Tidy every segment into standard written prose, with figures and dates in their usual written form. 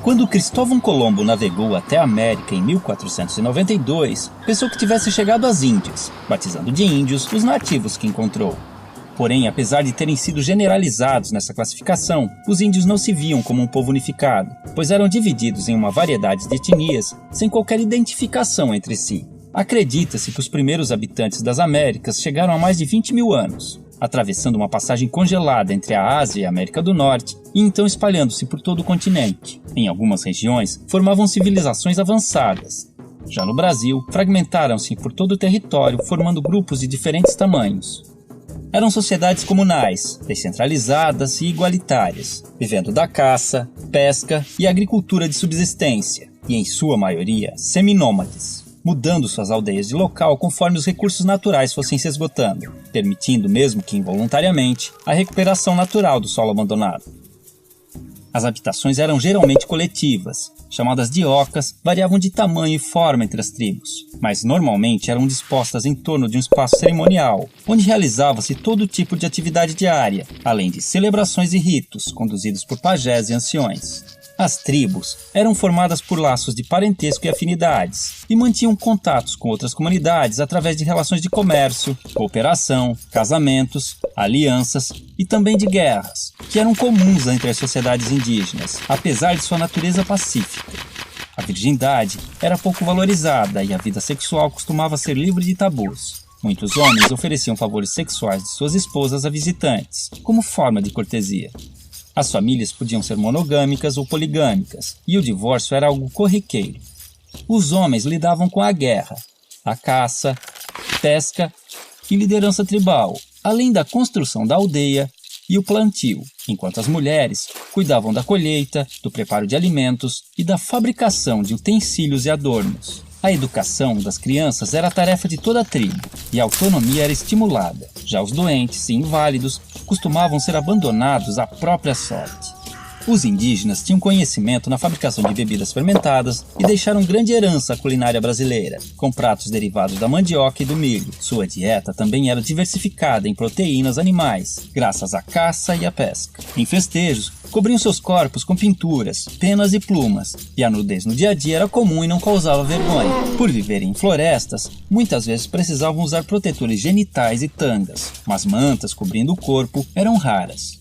Quando Cristóvão Colombo navegou até a América em 1492, pensou que tivesse chegado às Índias, batizando de índios os nativos que encontrou. Porém, apesar de terem sido generalizados nessa classificação, os índios não se viam como um povo unificado, pois eram divididos em uma variedade de etnias sem qualquer identificação entre si. Acredita-se que os primeiros habitantes das Américas chegaram há mais de 20 mil anos, atravessando uma passagem congelada entre a Ásia e a América do Norte e então espalhando-se por todo o continente. Em algumas regiões, formavam civilizações avançadas. Já no Brasil, fragmentaram-se por todo o território, formando grupos de diferentes tamanhos. Eram sociedades comunais, descentralizadas e igualitárias, vivendo da caça, pesca e agricultura de subsistência, e em sua maioria seminômades, mudando suas aldeias de local conforme os recursos naturais fossem se esgotando, permitindo, mesmo que involuntariamente, a recuperação natural do solo abandonado. As habitações eram geralmente coletivas, chamadas de ocas, variavam de tamanho e forma entre as tribos, mas normalmente eram dispostas em torno de um espaço cerimonial, onde realizava-se todo tipo de atividade diária, além de celebrações e ritos conduzidos por pajés e anciões. As tribos eram formadas por laços de parentesco e afinidades, e mantinham contatos com outras comunidades através de relações de comércio, cooperação, casamentos, alianças e também de guerras, que eram comuns entre as sociedades indígenas, apesar de sua natureza pacífica. A virgindade era pouco valorizada e a vida sexual costumava ser livre de tabus. Muitos homens ofereciam favores sexuais de suas esposas a visitantes, como forma de cortesia. As famílias podiam ser monogâmicas ou poligâmicas, e o divórcio era algo corriqueiro. Os homens lidavam com a guerra, a caça, pesca e liderança tribal, além da construção da aldeia e o plantio, enquanto as mulheres cuidavam da colheita, do preparo de alimentos e da fabricação de utensílios e adornos. A educação das crianças era a tarefa de toda a tribo, e a autonomia era estimulada. Já os doentes e inválidos costumavam ser abandonados à própria sorte. Os indígenas tinham conhecimento na fabricação de bebidas fermentadas e deixaram grande herança à culinária brasileira, com pratos derivados da mandioca e do milho. Sua dieta também era diversificada em proteínas animais, graças à caça e à pesca. Em festejos, cobriam seus corpos com pinturas, penas e plumas, e a nudez no dia a dia era comum e não causava vergonha. Por viverem em florestas, muitas vezes precisavam usar protetores genitais e tangas, mas mantas cobrindo o corpo eram raras.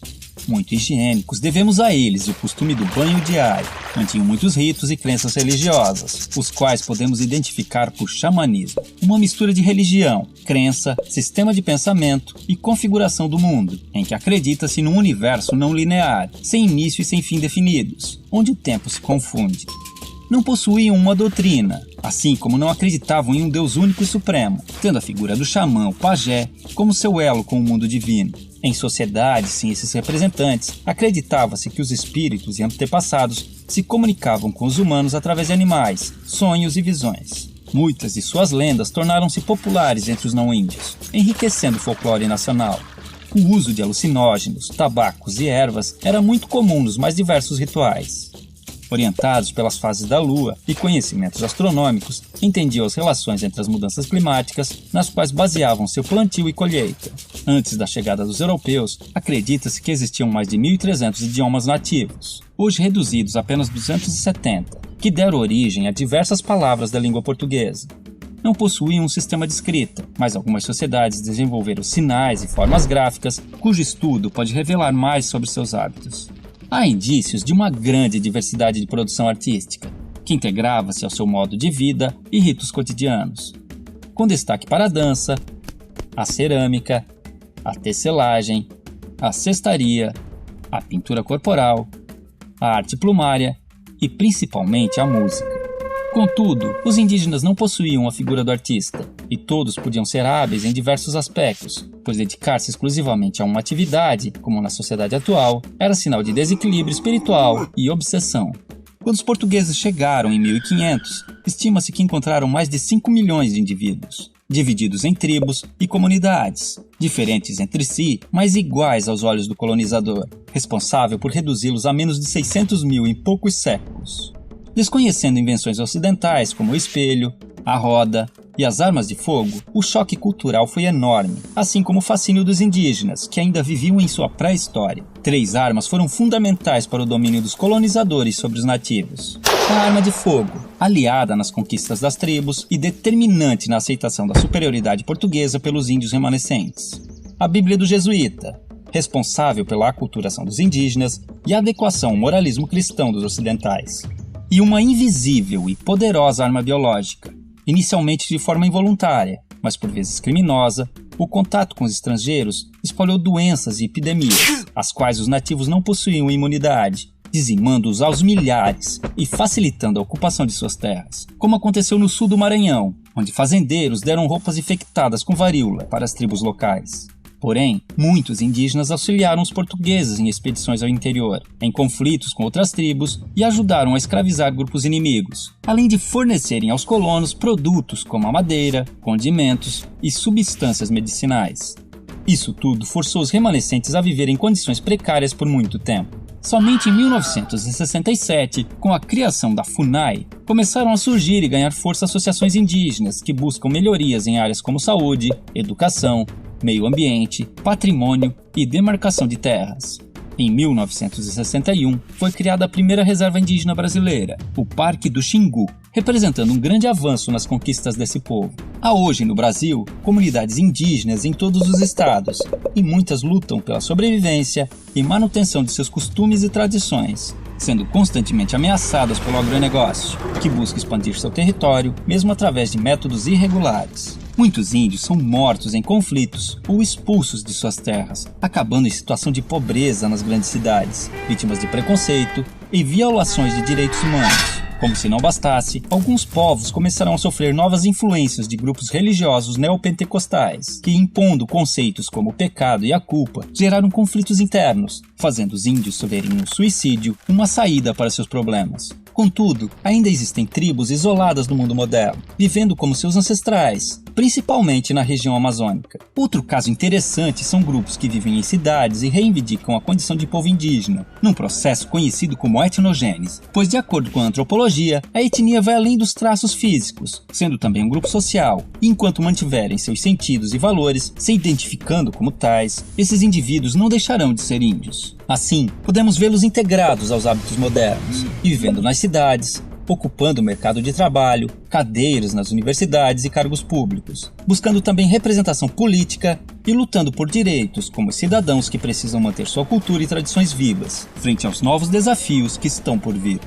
Muito higiênicos, devemos a eles o costume do banho diário. Mantinham muitos ritos e crenças religiosas, os quais podemos identificar por xamanismo, uma mistura de religião, crença, sistema de pensamento e configuração do mundo, em que acredita-se num universo não linear, sem início e sem fim definidos, onde o tempo se confunde. Não possuíam uma doutrina, assim como não acreditavam em um Deus único e supremo, tendo a figura do xamã, o pajé, como seu elo com o mundo divino. Em sociedades sem esses representantes, acreditava-se que os espíritos e antepassados se comunicavam com os humanos através de animais, sonhos e visões. Muitas de suas lendas tornaram-se populares entre os não-índios, enriquecendo o folclore nacional. O uso de alucinógenos, tabacos e ervas era muito comum nos mais diversos rituais. Orientados pelas fases da lua e conhecimentos astronômicos, entendiam as relações entre as mudanças climáticas, nas quais baseavam seu plantio e colheita. Antes da chegada dos europeus, acredita-se que existiam mais de 1.300 idiomas nativos, hoje reduzidos a apenas 270, que deram origem a diversas palavras da língua portuguesa. Não possuíam um sistema de escrita, mas algumas sociedades desenvolveram sinais e formas gráficas, cujo estudo pode revelar mais sobre seus hábitos. Há indícios de uma grande diversidade de produção artística, que integrava-se ao seu modo de vida e ritos cotidianos, com destaque para a dança, a cerâmica, a tecelagem, a cestaria, a pintura corporal, a arte plumária e principalmente a música. Contudo, os indígenas não possuíam a figura do artista, e todos podiam ser hábeis em diversos aspectos, pois dedicar-se exclusivamente a uma atividade, como na sociedade atual, era sinal de desequilíbrio espiritual e obsessão. Quando os portugueses chegaram em 1500, estima-se que encontraram mais de 5 milhões de indivíduos, divididos em tribos e comunidades, diferentes entre si, mas iguais aos olhos do colonizador, responsável por reduzi-los a menos de 600 mil em poucos séculos. Desconhecendo invenções ocidentais como o espelho, a roda, e as armas de fogo, o choque cultural foi enorme, assim como o fascínio dos indígenas, que ainda viviam em sua pré-história. 3 armas foram fundamentais para o domínio dos colonizadores sobre os nativos. A arma de fogo, aliada nas conquistas das tribos e determinante na aceitação da superioridade portuguesa pelos índios remanescentes. A Bíblia do Jesuíta, responsável pela aculturação dos indígenas e a adequação ao moralismo cristão dos ocidentais. E uma invisível e poderosa arma biológica, inicialmente de forma involuntária, mas por vezes criminosa, o contato com os estrangeiros espalhou doenças e epidemias, às quais os nativos não possuíam imunidade, dizimando-os aos milhares e facilitando a ocupação de suas terras, como aconteceu no sul do Maranhão, onde fazendeiros deram roupas infectadas com varíola para as tribos locais. Porém, muitos indígenas auxiliaram os portugueses em expedições ao interior, em conflitos com outras tribos e ajudaram a escravizar grupos inimigos, além de fornecerem aos colonos produtos como a madeira, condimentos e substâncias medicinais. Isso tudo forçou os remanescentes a viver em condições precárias por muito tempo. Somente em 1967, com a criação da FUNAI, começaram a surgir e ganhar força associações indígenas que buscam melhorias em áreas como saúde, educação, meio ambiente, patrimônio e demarcação de terras. Em 1961, foi criada a primeira reserva indígena brasileira, o Parque do Xingu, representando um grande avanço nas conquistas desse povo. Há hoje no Brasil comunidades indígenas em todos os estados, e muitas lutam pela sobrevivência e manutenção de seus costumes e tradições, sendo constantemente ameaçadas pelo agronegócio, que busca expandir seu território, mesmo através de métodos irregulares. Muitos índios são mortos em conflitos ou expulsos de suas terras, acabando em situação de pobreza nas grandes cidades, vítimas de preconceito e violações de direitos humanos. Como se não bastasse, alguns povos começaram a sofrer novas influências de grupos religiosos neopentecostais, que, impondo conceitos como o pecado e a culpa, geraram conflitos internos, fazendo os índios verem no suicídio uma saída para seus problemas. Contudo, ainda existem tribos isoladas no mundo moderno, vivendo como seus ancestrais, principalmente na região amazônica. Outro caso interessante são grupos que vivem em cidades e reivindicam a condição de povo indígena, num processo conhecido como etnogênese, pois, de acordo com a antropologia, a etnia vai além dos traços físicos, sendo também um grupo social, e enquanto mantiverem seus sentidos e valores, se identificando como tais, esses indivíduos não deixarão de ser índios. Assim, podemos vê-los integrados aos hábitos modernos, e vivendo nas cidades, ocupando o mercado de trabalho, cadeiras nas universidades e cargos públicos, buscando também representação política e lutando por direitos como cidadãos que precisam manter sua cultura e tradições vivas, frente aos novos desafios que estão por vir.